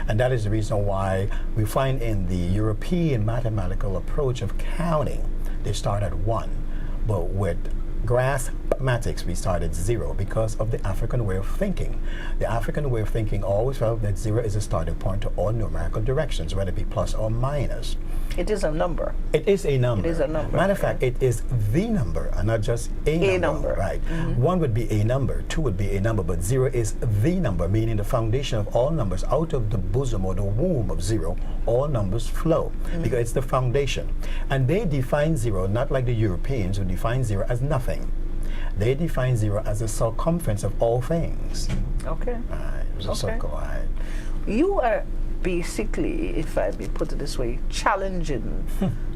And that is the reason why we find in the European mathematical approach of counting, they start at 1. But with graphmatics, we start at 0 because of the African way of thinking. The African way of thinking always felt that 0 is a starting point to all numerical directions, whether it be plus or minus. It is a number. It is a number. It is a number. Matter of fact, it is the number and not just a number. Right. 1 would be a number, 2 would be a number, but 0 is the number, meaning the foundation of all numbers. Out of the bosom or the womb of 0, all numbers flow because it's the foundation. And they define 0 not like the Europeans who define 0 as nothing. They define 0 as the circumference of all things. Okay. Right. It was a circle. Right. You are basically, if I may put it this way, challenging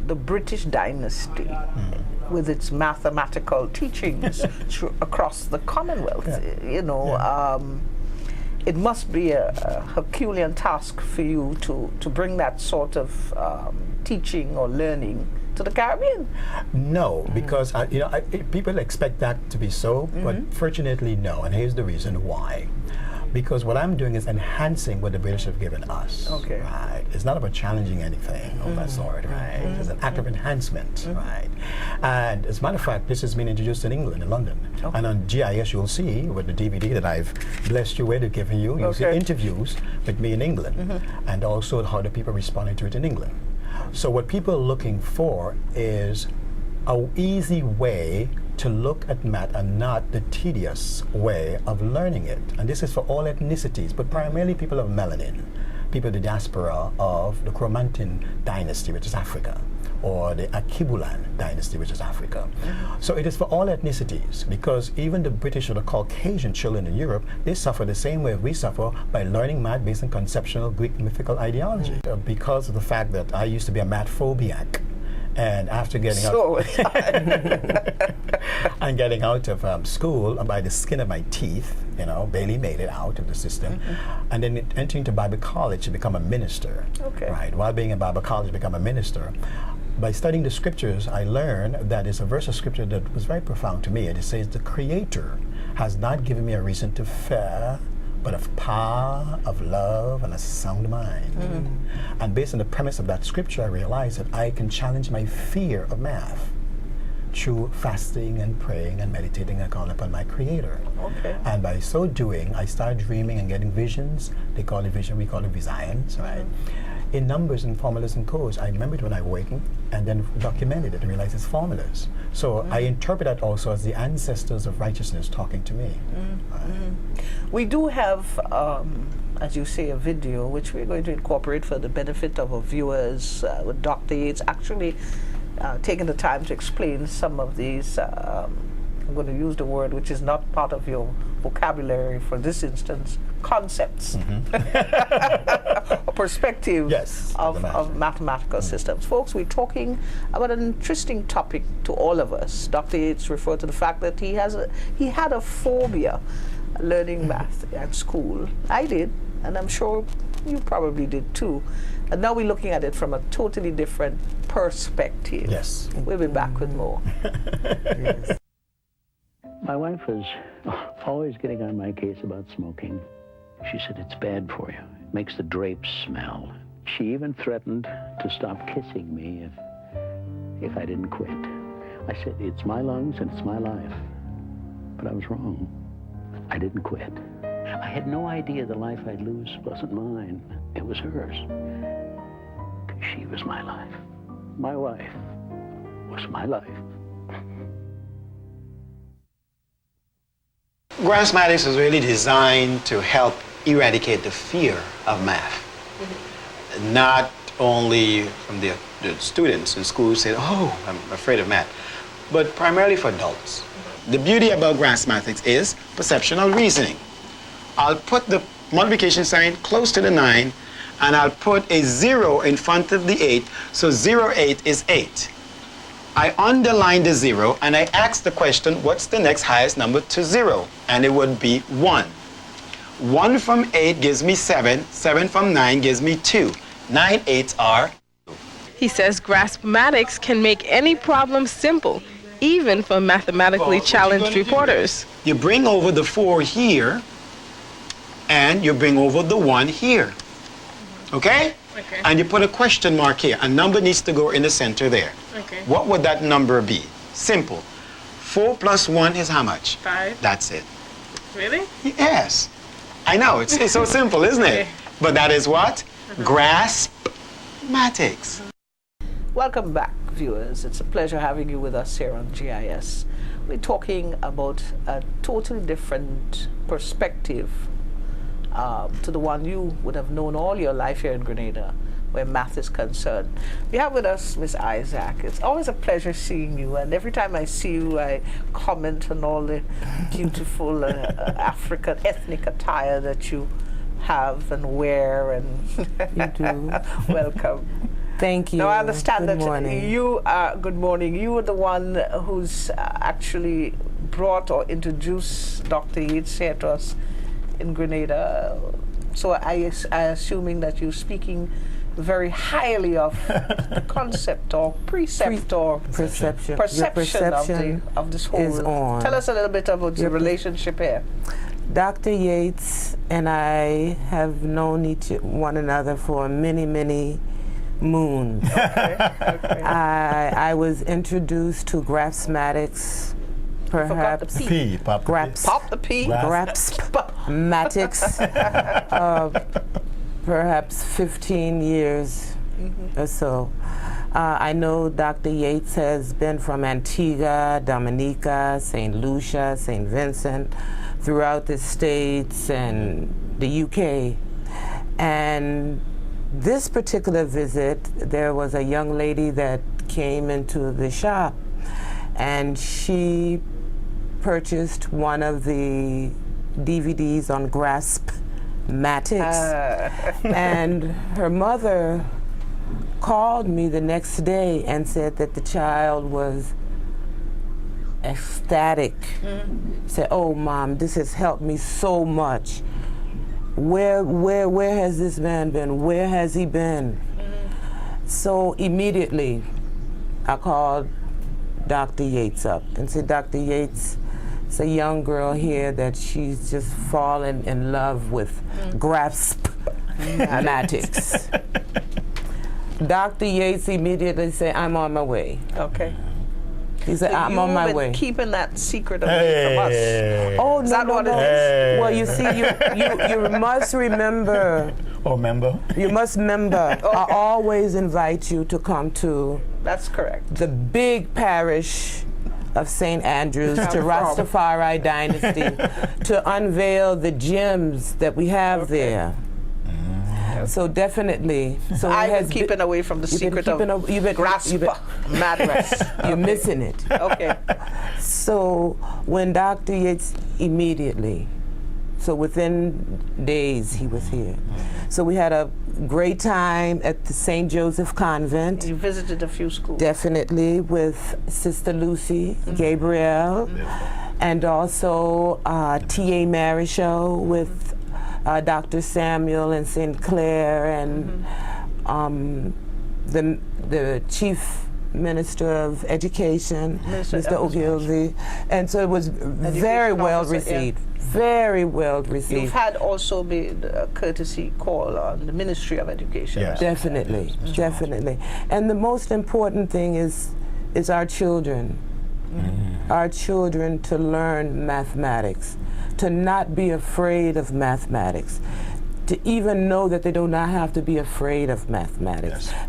the British dynasty with its mathematical teachings across the Commonwealth. You know, it must be a Herculean task for you to bring that sort of teaching or learning to the Caribbean. No, because you know, people expect that to be so, but fortunately no, and here's the reason why. Because what I'm doing is enhancing what the British have given us. Okay. Right. It's not about challenging anything of that sort, right? It's an act of enhancement, right? And as a matter of fact, this has been introduced in England, in London. And on GIS, you'll see with the DVD that I've blessed you with, giving you, you'll see interviews with me in England, and also how the people responded to it in England. So what people are looking for is an easy way to look at math and not the tedious way of learning it. And this is for all ethnicities, but primarily people of melanin, people of the diaspora of the Chromantin dynasty, which is Africa, or the Akibulan dynasty, which is Africa. So it is for all ethnicities, because even the British or the Caucasian children in Europe, they suffer the same way we suffer by learning math based on conceptual Greek mythical ideology. Because of the fact that I used to be a math phobiac, and after getting out and getting out of school by the skin of my teeth, you know, barely made it out of the system, and then entering to Bible college to become a minister. Right. While being in Bible college, to become a minister. By studying the scriptures, I learned that there's a verse of scripture that was very profound to me. And it says, "The Creator has not given me a reason to fear, but of power, of love, and a sound mind." And based on the premise of that scripture, I realized that I can challenge my fear of math through fasting and praying and meditating and calling upon my Creator. And by so doing, I started dreaming and getting visions. They call it vision, we call it visions, right? In numbers and formulas and codes. I remember it when I awakened and then documented it and realized it's formulas. So I interpret that also as the ancestors of righteousness talking to me. We do have, as you say, a video which we're going to incorporate for the benefit of our viewers with Dr. Yates actually taking the time to explain some of these, I'm going to use the word which is not part of your vocabulary for this instance, concepts, or perspective of mathematical systems. Folks, we're talking about an interesting topic to all of us. Dr. Yates referred to the fact that he had a phobia learning math at school. I did, and I'm sure you probably did too. And now we're looking at it from a totally different perspective. Yes. We'll be back with more. My wife was always getting on my case about smoking. She said, it's bad for you. It makes the drapes smell. She even threatened to stop kissing me if I didn't quit. I said, it's my lungs and it's my life. But I was wrong. I didn't quit. I had no idea the life I'd lose wasn't mine. It was hers. She was my life. My wife was my life. Graphmatics is really designed to help eradicate the fear of math. Not only from the students in school who say, oh, I'm afraid of math, but primarily for adults. The beauty about graphmatics is perceptual reasoning. I'll put the multiplication sign close to the 9, and I'll put a 0 in front of the 8, so 0, 8 is 8. I underline the 0 and I ask the question, what's the next highest number to 0? And it would be 1. 1 from 8 gives me 7. 7 from 9 gives me 2. 9 8s are. He says graphmatics can make any problem simple, even for mathematically challenged reporters. You bring over the 4 here, and you bring over the 1 here. Okay? Okay. And you put a question mark here. A number needs to go in the center there. Okay. What would that number be? Simple. 4 plus 1 is how much? 5. That's it. Really? Yes. I know, it's so simple, isn't it? Okay. But that is what? Graspmatics. Welcome back, viewers. It's a pleasure having you with us here on GIS. We're talking about a totally different perspective to the one you would have known all your life here in Grenada, where math is concerned. We have with us Miss Isaac. It's always a pleasure seeing you, and every time I see you, I comment on all the beautiful African ethnic attire that you have and wear, and You do. welcome. Thank you. Now I understand Good that morning. you are, good morning, you were the one who's actually brought or introduced Dr. Yates here to us in Grenada. So I assuming that you're speaking very highly of the concept or precept or Perception. Your perception of this whole. is on. Tell us a little bit about the relationship here. Dr. Yates and I have known one another for many, many moons. Okay. I was introduced to graphsmatics, perhaps. the P, pop the P. Pop the P. Graphsmatics, perhaps 15 years or so. I know Dr. Yates has been from Antigua, Dominica, St. Lucia, St. Vincent, throughout the States and the UK. And this particular visit, there was a young lady that came into the shop, and she purchased one of the DVDs on graphsmatics, and her mother called me the next day and said that the child was ecstatic. Said, "Oh, Mom, this has helped me so much. Where has this man been? Where has he been?" So immediately, I called Dr. Yates up and said, "Dr. Yates, it's a young girl here that she's just fallen in love with graphsmatics." Dr. Yates immediately said, "I'm on my way." Okay. He said, So "I'm on my way." Keeping that secret away from us. Oh, Is no, that no, what no. it is? Well, you see, you must remember. Oh, member? You must remember. I always invite you to come to That's correct. the big parish of St. Andrews, to Rastafari Dynasty, to unveil the gems that we have there. So definitely. So I've been keeping away from the secret of graphsmatics. You're missing it. Okay. So when Dr. Yates immediately, so within days he was here. So we had a great time at the St. Joseph Convent. You visited a few schools. Definitely, with Sister Lucy Gabriel, and also T.A. Marichal with Dr. Samuel and St. Clair, and the Chief Minister of Education, Mr. Ogilvy. And so it was very well received. Very well received. You've had also been a courtesy call on the Ministry of Education. Yes. Definitely, definitely. And the most important thing is our children. Our children to learn mathematics, to not be afraid of mathematics, to even know that they do not have to be afraid of mathematics. Yes.